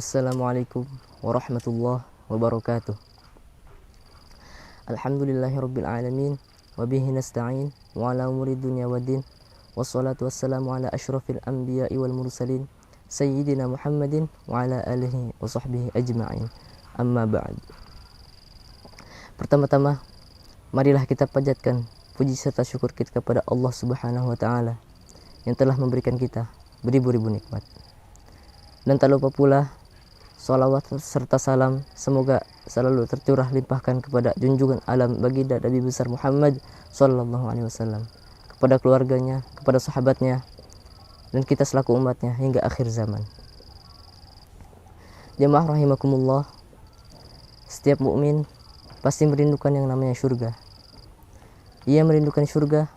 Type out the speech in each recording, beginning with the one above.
Assalamualaikum warahmatullahi wabarakatuh. Alhamdulillahirabbil alamin wa bihi nasta'in wa ala umuri dunya waddin. Wassalatu wassalamu ala asyrafil anbiya'i wal mursalin sayyidina Muhammadin wa ala alihi wa sahbihi ajma'in. Amma ba'd. Pertama-tama, marilah kita panjatkan puji serta syukur kita kepada Allah Subhanahu wa taala yang telah memberikan kita beribu-ribu nikmat. Dan tak lupa pula salawat serta salam semoga selalu tercurah limpahkan kepada junjungan alam baginda Nabi besar Muhammad sallallahu alaihi wasallam, kepada keluarganya, kepada sahabatnya, dan kita selaku umatnya hingga akhir zaman. Jamaah rahimakumullah, setiap mukmin pasti merindukan yang namanya surga. Ia merindukan surga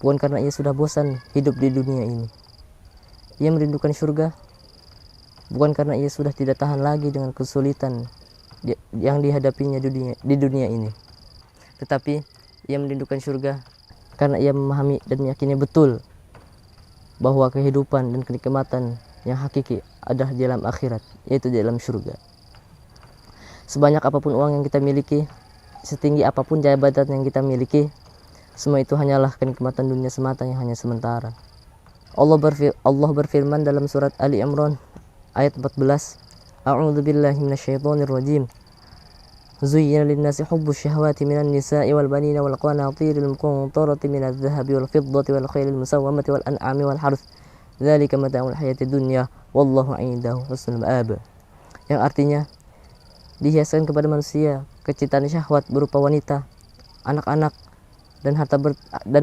bukan karena ia sudah bosan hidup di dunia ini. Ia merindukan surga bukan karena ia sudah tidak tahan lagi dengan kesulitan yang dihadapinya di dunia ini. Tetapi ia merindukan surga karena ia memahami dan meyakini betul bahwa kehidupan dan kenikmatan yang hakiki ada di dalam akhirat, yaitu di dalam surga. Sebanyak apapun uang yang kita miliki, setinggi apapun jabatan yang kita miliki, semua itu hanyalah kenikmatan dunia semata yang hanya sementara. Allah berfirman dalam surat Ali Imran ayat 14, A'udzu billahi minasyaitonir rajim. Zuyyina lin-nasi hubbus syahawati minan nisa'i wal banina wal qanatiril muqantarati minadh dhahabi wal fiddati wal khailil musawwamati wal an'ami wal harth. Dzalika mata'ul hayatid dunya wallahu 'indahu husnul ma'ab. Yang artinya, dihiaskan kepada manusia kecintaan syahwat berupa wanita, anak-anak, dan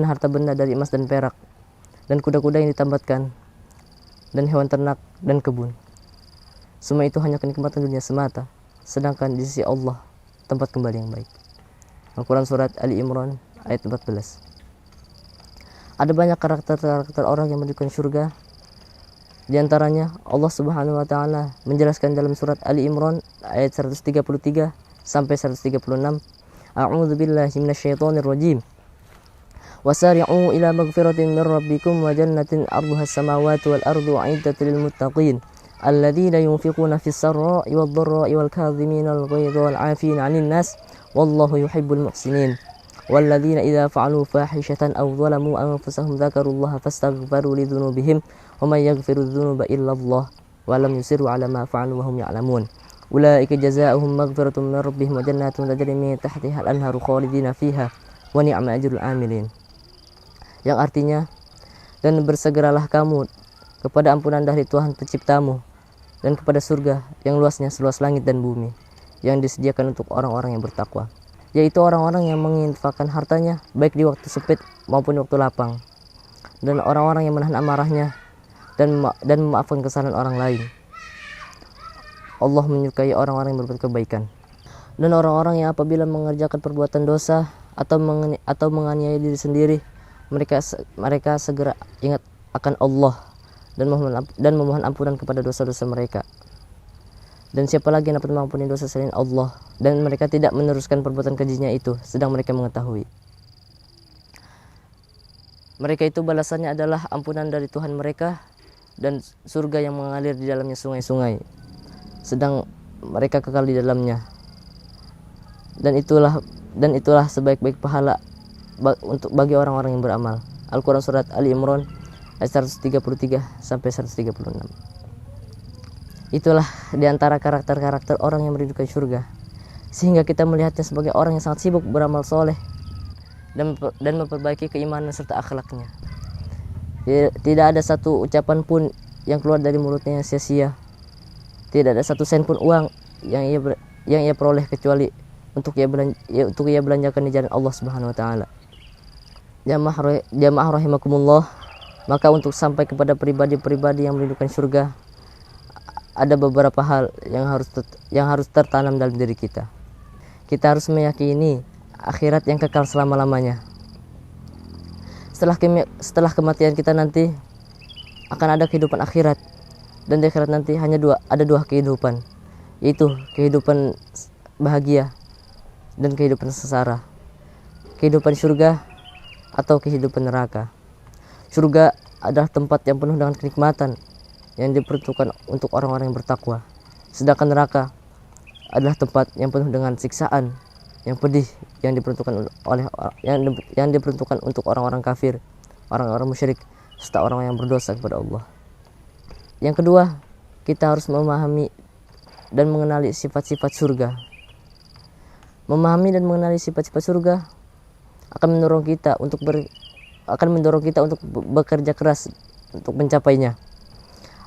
harta benda dari emas dan perak, dan kuda-kuda yang ditambatkan, dan hewan ternak dan kebun. Semua itu hanya kenikmatan dunia semata, sedangkan di sisi Allah tempat kembali yang baik. Al-Quran surat Ali Imran ayat 14. Ada banyak karakter orang yang merindukan surga. Di antaranya Allah Subhanahu wa taala menjelaskan dalam surat Ali Imran ayat 133 sampai 136, A'udzu billahi minasyaitonir rajim. Wasari'u ila magfiratin min rabbikum wa jannatin 'arduha as-samawati wal ardu 'iddat lil muttaqin alladzina yunfiquna fis sarra'i wad dharra'i wal kadhimina al ghayza wal 'afina 'anil nas wallahu yuhibbul muhsinin walladzina idza fa'alu fahishatan aw zalamu anfusahum dzakarullaha fastaghfiru lidzunubihim wa may yaghfiru dzunuba illa Allah wa lam yusirru 'ala ma fa'alu wa hum ya'lamun ulaika jazaohum maghfiratun min rabbihim wa jannatun tajri min tahtiha al-anharu khalidina fiha wa ni'ma ajrul 'amilin. Yang artinya, dan bersegeralah kamu kepada ampunan dari Tuhan penciptamu dan kepada surga yang luasnya seluas langit dan bumi yang disediakan untuk orang-orang yang bertakwa, yaitu orang-orang yang menginfakkan hartanya baik di waktu sempit maupun di waktu lapang, dan orang-orang yang menahan amarahnya dan memaafkan kesalahan orang lain. Allah menyukai orang-orang yang berbuat kebaikan. Dan orang-orang yang apabila mengerjakan perbuatan dosa atau menganiaya diri sendiri, mereka segera ingat akan Allah dan memohon ampunan kepada dosa-dosa mereka. Dan siapa lagi yang dapat mengampuni dosa selain Allah, dan mereka tidak meneruskan perbuatan kejinya itu sedang mereka mengetahui. Mereka itu balasannya adalah ampunan dari Tuhan mereka dan surga yang mengalir di dalamnya sungai-sungai, sedang mereka kekal di dalamnya. Dan itulah sebaik-baik pahala bagi orang-orang yang beramal. Al-Quran surat Ali Imran ayat 133 sampai 136. Itulah diantara karakter-karakter orang yang merindukan surga, sehingga kita melihatnya sebagai orang yang sangat sibuk beramal soleh dan memperbaiki keimanan serta akhlaknya. Tidak ada satu ucapan pun yang keluar dari mulutnya yang sia-sia. Tidak ada satu sen pun uang yang ia peroleh kecuali untuk ia belanjakan di jalan Allah Subhanahu wa taala. Jamaah rahimakumullah, maka untuk sampai kepada pribadi-pribadi yang merindukan surga, ada beberapa hal yang harus tertanam dalam diri kita. Kita harus meyakini akhirat yang kekal selama-lamanya. Setelah kematian kita nanti akan ada kehidupan akhirat, dan di akhirat nanti ada dua kehidupan, yaitu kehidupan bahagia dan kehidupan sengsara, kehidupan surga atau kehidupan neraka. Surga adalah tempat yang penuh dengan kenikmatan yang diperuntukkan untuk orang-orang yang bertakwa, Sedangkan neraka adalah tempat yang penuh dengan siksaan yang pedih yang diperuntukkan yang diperuntukkan untuk orang-orang kafir, orang-orang musyrik, serta orang yang berdosa kepada Allah. Yang kedua, kita harus memahami dan mengenali sifat-sifat surga. Memahami dan mengenali sifat-sifat surga akan mendorong kita untuk bekerja keras untuk mencapainya.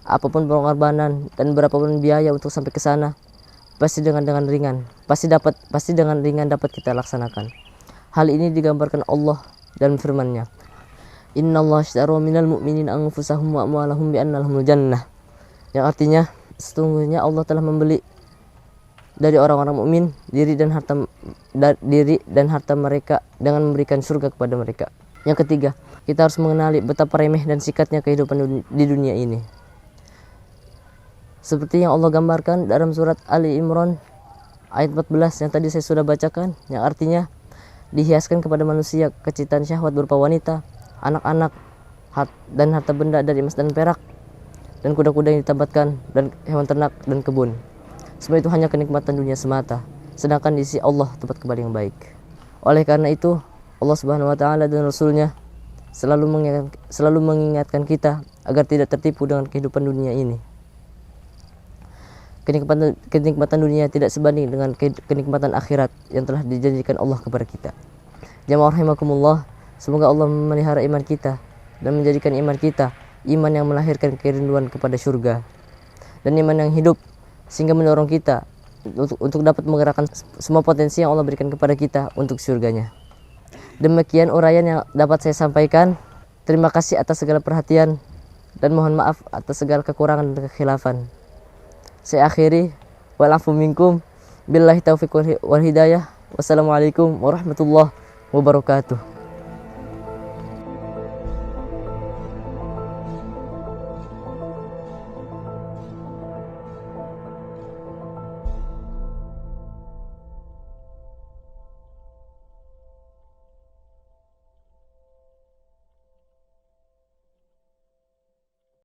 Apapun pengorbanan dan berapapun biaya untuk sampai ke sana, pasti dengan ringan dapat kita laksanakan. Hal ini digambarkan Allah dalam firman-Nya, "Innallaha ashtara minal mu'minina anfusahum wa amwalahum bi anna lahumul jannah." Yang artinya, sesungguhnya Allah telah membeli dari orang-orang mukmin diri dan harta mereka dengan memberikan surga kepada mereka. Yang ketiga, kita harus mengenali betapa remeh dan sikatnya kehidupan di dunia ini. Seperti yang Allah gambarkan dalam surat Ali Imran ayat 14 yang tadi saya sudah bacakan, yang artinya dihiaskan kepada manusia kecintaan syahwat berupa wanita, anak-anak, dan harta benda dari emas dan perak, dan kuda-kuda yang ditambatkan, dan hewan ternak dan kebun. Semua itu hanya kenikmatan dunia semata, sedangkan di sisi Allah tempat kembali yang baik. Oleh karena itu, Allah Subhanahu wa taala dan Rasul-Nya selalu mengingatkan kita agar tidak tertipu dengan kehidupan dunia ini. Kenikmatan dunia tidak sebanding dengan kenikmatan akhirat yang telah dijanjikan Allah kepada kita. Jamaah rahimakumullah, semoga Allah memelihara iman kita dan menjadikan iman kita iman yang melahirkan kerinduan kepada surga, dan iman yang hidup sehingga mendorong kita untuk dapat menggerakkan semua potensi yang Allah berikan kepada kita untuk surganya. Demikian uraian yang dapat saya sampaikan. Terima kasih atas segala perhatian dan mohon maaf atas segala kekurangan dan kekhilafan. Saya akhiri, wa'alafu minkum, billahi taufiq wal hidayah. Wassalamualaikum warahmatullahi wabarakatuh.